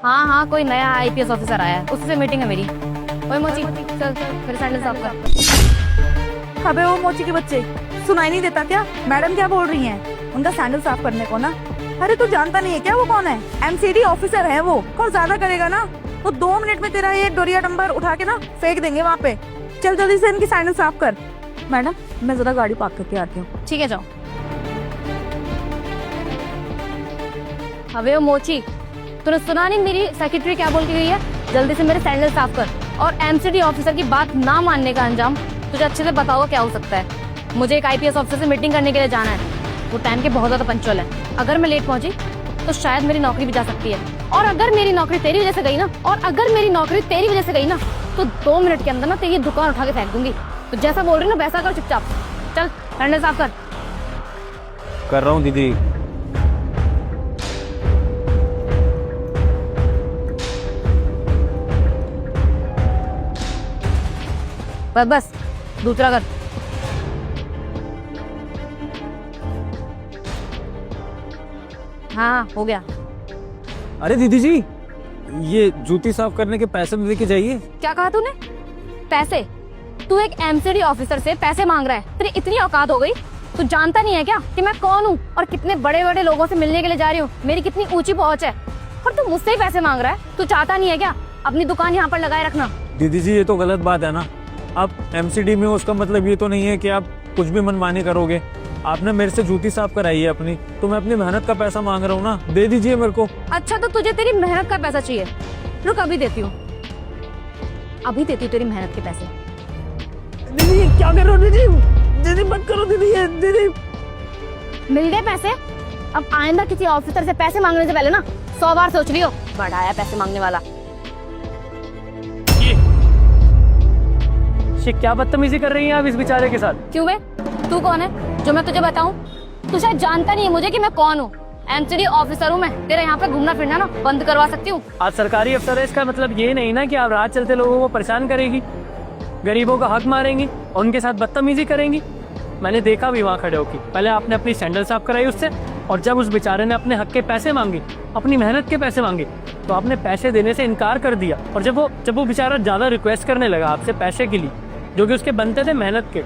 हाँ हाँ, कोई नया आईपीएस ऑफिसर आया है, उससे मीटिंग है मेरी। ओए मोची, चल फिर सैंडल साफ कर। अबे वो मोची के बच्चे, सुनाई नहीं देता क्या? मैडम क्या बोल रही हैं? उनका सैंडल साफ करने को ना। अरे तू जानता नहीं है क्या वो कौन है? एमसीडी ऑफिसर है वो। और ज्यादा करेगा ना तो 2 मिनट में तेरा ये डोरिया डंबर उठा के ना फेंक देंगे वहाँ पे। चल जल्दी से इनकी सैंडल साफ कर। मैडम मैं जरा गाड़ी पार्क करके आती हूँ। ठीक है, जाओ। अबे ओ मोची, तूने सुना नहीं मेरी सेक्रेटरी क्या बोल के गई है? जल्दी से मेरे सैंडल साफ कर। और एमसीडी ऑफिसर की बात ना मानने का अंजाम तुझे अच्छे से पता होगा क्या हो सकता है। मुझे एक आईपीएस ऑफिसर से मीटिंग करने के लिए जाना है। वो टाइम के बहुत ज्यादा पंक्चुअल है। अगर मैं लेट पहुंची तो शायद मेरी नौकरी भी जा सकती है। और अगर मेरी नौकरी तेरी वजह से गई ना, तो 2 मिनट के अंदर ना तेरी दुकान उठा के फेंक दूंगी। तो जैसा बोल रही ना वैसा कर चुपचाप। चल सैंडल साफ कर रहा हूँ दीदी। बस दूसरा कर। हाँ हो गया। अरे दीदी जी, ये जूती साफ करने के पैसे में लेके जाइए। क्या कहा तूने? पैसे? तू एक एमसीडी ऑफिसर से पैसे मांग रहा है? तेरी इतनी औकात हो गई? तू जानता नहीं है क्या कि मैं कौन हूँ और कितने बड़े बड़े लोगों से मिलने के लिए जा रही हूँ? मेरी कितनी ऊंची पहुँच है और तू मुझसे ही पैसे मांग रहा है? तू चाहता नहीं है क्या अपनी दुकान यहाँ पर लगाए रखना? दीदी जी ये तो गलत बात है ना। आप एमसीडी में हो उसका मतलब ये तो नहीं है कि आप कुछ भी मनमानी करोगे। आपने मेरे से जूती साफ कराई है अपनी, तो मैं अपनी मेहनत का पैसा मांग रहा हूँ ना। दे दीजिए मेरे को। अच्छा तो तुझे तेरी मेहनत का पैसा चाहिए? रुक अभी देती हूँ, अभी देती हूँ तेरी मेहनत के पैसे। दीदी क्या कर रहे हो दीदी? दीदी मत करो दीदी, ये दीदी। मिल गए पैसे? अब आइंदा किसी ऑफिसर से पैसे मांगने से पहले ना 100 बार सोच लियो। बड़ा आया पैसे मांगने वाला। ये क्या बदतमीजी कर रही हैं आप इस बेचारे के साथ? क्यों बे? तू कौन है जो मैं तुझे बताऊं? तू शायद जानता नहीं है मुझे कि मैं कौन हूँ। एमसीडी ऑफिसर हूँ मैं। तेरा यहाँ पे घूमना फिरना ना बंद करवा सकती हूँ। आप सरकारी अफसर है, इसका मतलब ये नहीं ना कि आप रात चलते लोगों को परेशान करेगी, गरीबों का हक मारेंगी और उनके साथ बदतमीजी करेंगी। मैंने देखा भी वहाँ खड़े होकर। पहले आपने अपनी सैंडल साफ कराई उससे, और जब उस बेचारे ने अपने हक के पैसे मांगे, अपनी मेहनत के पैसे मांगे, तो आपने पैसे देने से इनकार कर दिया। और जब वो बेचारा ज्यादा रिक्वेस्ट करने लगा आपसे पैसे के लिए, जो कि उसके बनते थे मेहनत के,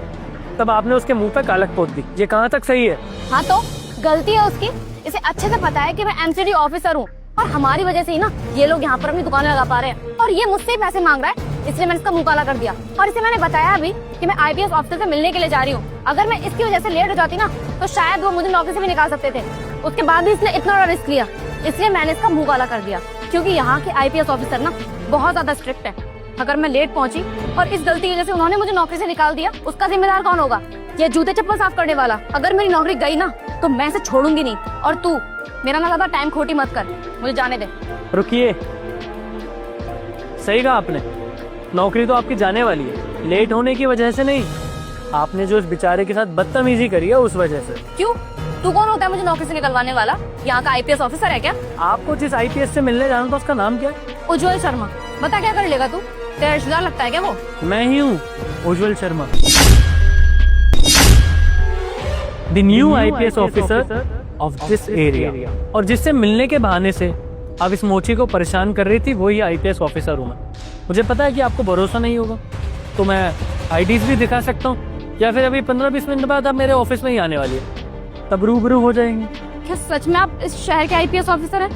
तब आपने उसके मुंह पे कालक पोत दी। ये कहाँ तक सही है? हाँ तो गलती है उसकी। इसे अच्छे से पता है कि मैं एमसीडी ऑफिसर हूँ और हमारी वजह से ही ना ये लोग यहाँ पर अपनी दुकान लगा पा रहे हैं। और ये मुझसे ही पैसे मांग रहा है, इसलिए मैंने इसका मुंह काला कर दिया। और इसे मैंने बताया अभी कि मैं आईपीएस ऑफिसर से मिलने के लिए जा रही हूँ। अगर मैं इसकी वजह से लेट हो जाती ना तो शायद वो मुझे नौकरी से भी निकाल सकते थे। उसके बाद भी इसने इतना बड़ा रिस्क लिया, इसलिए मैंने इसका मुंह काला कर दिया। क्योंकि यहाँ के आईपीएस ऑफिसर ना बहुत ज्यादा स्ट्रिक्ट है। अगर मैं लेट पहुंची और इस गलती की वजह से उन्होंने मुझे नौकरी से निकाल दिया, उसका जिम्मेदार कौन होगा? ये जूते चप्पल साफ करने वाला। अगर मेरी नौकरी गई ना तो मैं इसे छोड़ूंगी नहीं। और तू मेरा ना ज्यादा टाइम खोटी मत कर, मुझे जाने दे। रुकिए, सही कहा आपने, नौकरी तो आपकी जाने वाली है, लेट होने की वजह से नहीं। आपने जो उस बेचारे के साथ बदतमीजी करी है उस वजह से। क्यों? तू कौन होता है मुझे नौकरी से निकलवाने वाला? यहाँ का आईपीएस ऑफिसर है क्या? आपको जिस आईपीएस से मिलने जाना था उसका नाम क्या है? उज्जवल शर्मा। बता क्या कर लेगा तू? तेरा रिश्तेदार लगता है क्या वो? मैं ही हूँ, Ujjwal Sharma, the new IPS officer of this area. और जिससे मिलने के बहाने से अब इस मोची को परेशान कर रही थी, वही आईपीएस ऑफिसर हूँ मैं। मुझे पता है कि आपको भरोसा नहीं होगा, तो मैं आईडीज भी दिखा सकता हूँ, या फिर अभी 15-20 मिनट बाद आप मेरे ऑफिस में ही आने वाली है, तब रूबरू हो जाएंगे। क्या सच में आप इस शहर के आईपीएस ऑफिसर हैं?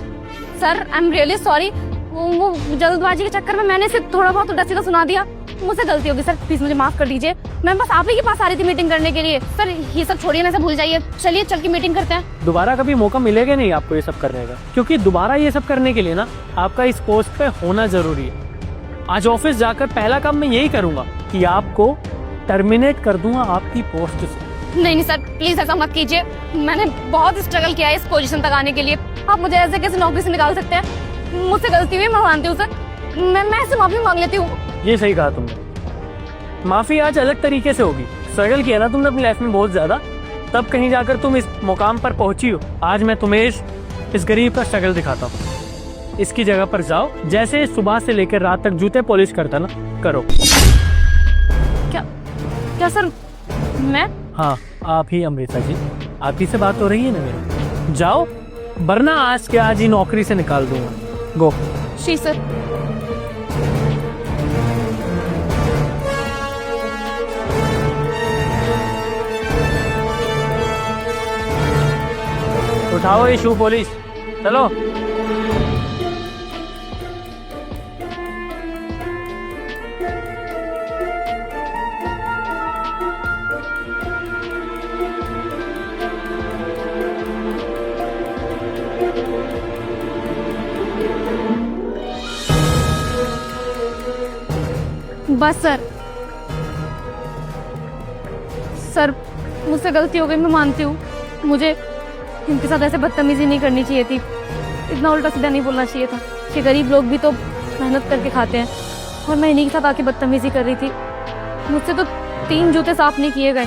Sir I am really sorry. वो जल्दबाजी के चक्कर में मैंने इसे थोड़ा बहुत उल्टा सीधा सुना दिया। मुझसे गलती होगी सर, प्लीज मुझे माफ कर दीजिए। मैं बस आप ही के पास आ रही थी मीटिंग करने के लिए। सर ये सब छोड़िए ना, इसे भूल जाइए। चलिए चल के मीटिंग करते हैं। दोबारा कभी मौका मिलेगा नहीं आपको ये सब करने का, क्योंकि दोबारा ये सब करने के लिए ना आपका इस पोस्ट पे होना जरूरी है। आज ऑफिस जाकर पहला काम मैं यही करूंगा कि आपको टर्मिनेट कर दूंगा आपकी पोस्ट से। नहीं सर, प्लीज ऐसा मत कीजिए। मैंने बहुत स्ट्रगल किया है इस पोजीशन तक आने के लिए। आप मुझे ऐसे कैसे नौकरी से निकाल सकते हैं? मुझसे गलती हुई, मैं मानती हूँ सर। मैं ऐसे माफी मांग लेती हूँ। ये सही कहा तुमने। माफी आज अलग तरीके से होगी। स्ट्रगल किया ना तुमने अपनी लाइफ में बहुत ज्यादा, तब कहीं जाकर तुम इस मुकाम पर पहुंची हो। आज मैं तुम्हें इस गरीब का स्ट्रगल दिखाता हूँ। इसकी जगह पर जाओ, जैसे सुबह से लेकर रात तक जूते पॉलिश करता ना, करो। क्या सर? मैं? हाँ आप ही अमृता जी, आप ही से बात हो रही है ना मेरी। जाओ, वरना आज के आज ही नौकरी से निकाल दूंगा। गो, जी सर। उठाओ ये शू पुलिस, चलो। बस सर। सर मुझसे गलती हो गई, मैं मानती हूँ। मुझे इनके साथ ऐसे बदतमीजी नहीं करनी चाहिए थी, इतना उल्टा सीधा नहीं बोलना चाहिए था कि गरीब लोग भी तो मेहनत करके खाते हैं, और मैं इन्हीं के साथ आके बदतमीजी कर रही थी। मुझसे तो 3 जूते साफ नहीं किए गए,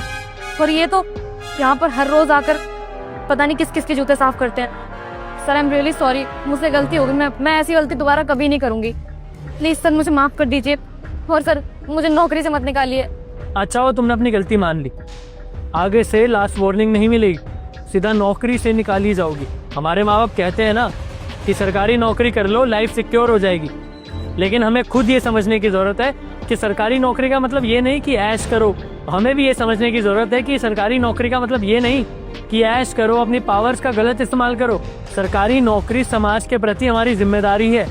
और ये तो यहाँ पर हर रोज आकर पता नहीं किस किस के जूते साफ करते हैं। Sir I am really sorry, मुझसे गलती हो गई। मैं ऐसी गलती दोबारा कभी नहीं करूँगी। प्लीज़ सर मुझे माफ़ कर दीजिए, और सर मुझे नौकरी से मत निकालिए। अच्छा हो तुमने अपनी गलती मान ली, आगे से लास्ट वार्निंग नहीं मिलेगी, सीधा नौकरी से निकाली जाओगी। हमारे माँ बाप कहते हैं ना कि सरकारी नौकरी कर लो, लाइफ सिक्योर हो जाएगी, लेकिन हमें खुद ये समझने की ज़रूरत है कि सरकारी नौकरी का मतलब ये नहीं कि ऐश करो। हमें भी ये समझने की ज़रूरत है कि सरकारी नौकरी का मतलब ये नहीं कि ऐश करो, अपनी पावर्स का गलत इस्तेमाल करो। सरकारी नौकरी समाज के प्रति हमारी जिम्मेदारी है,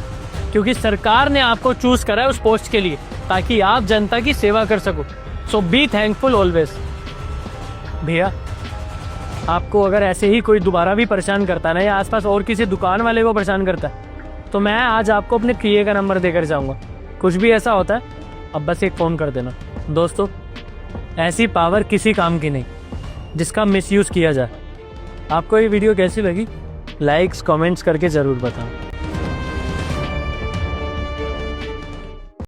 क्योंकि सरकार ने आपको चूज करा है उस पोस्ट के लिए ताकि आप जनता की सेवा कर सको। सो बी थैंकफुल ऑलवेज। भैया आपको अगर ऐसे ही कोई दोबारा भी परेशान करता है ना, या आसपास और किसी दुकान वाले को परेशान करता है, तो मैं आज आपको अपने PA का नंबर देकर जाऊंगा। कुछ भी ऐसा होता है अब बस एक फ़ोन कर देना। दोस्तों ऐसी पावर किसी काम की नहीं जिसका मिसयूज़ किया जाए। आपको ये वीडियो कैसी लगी लाइक्स कमेंट्स करके ज़रूर बताओ।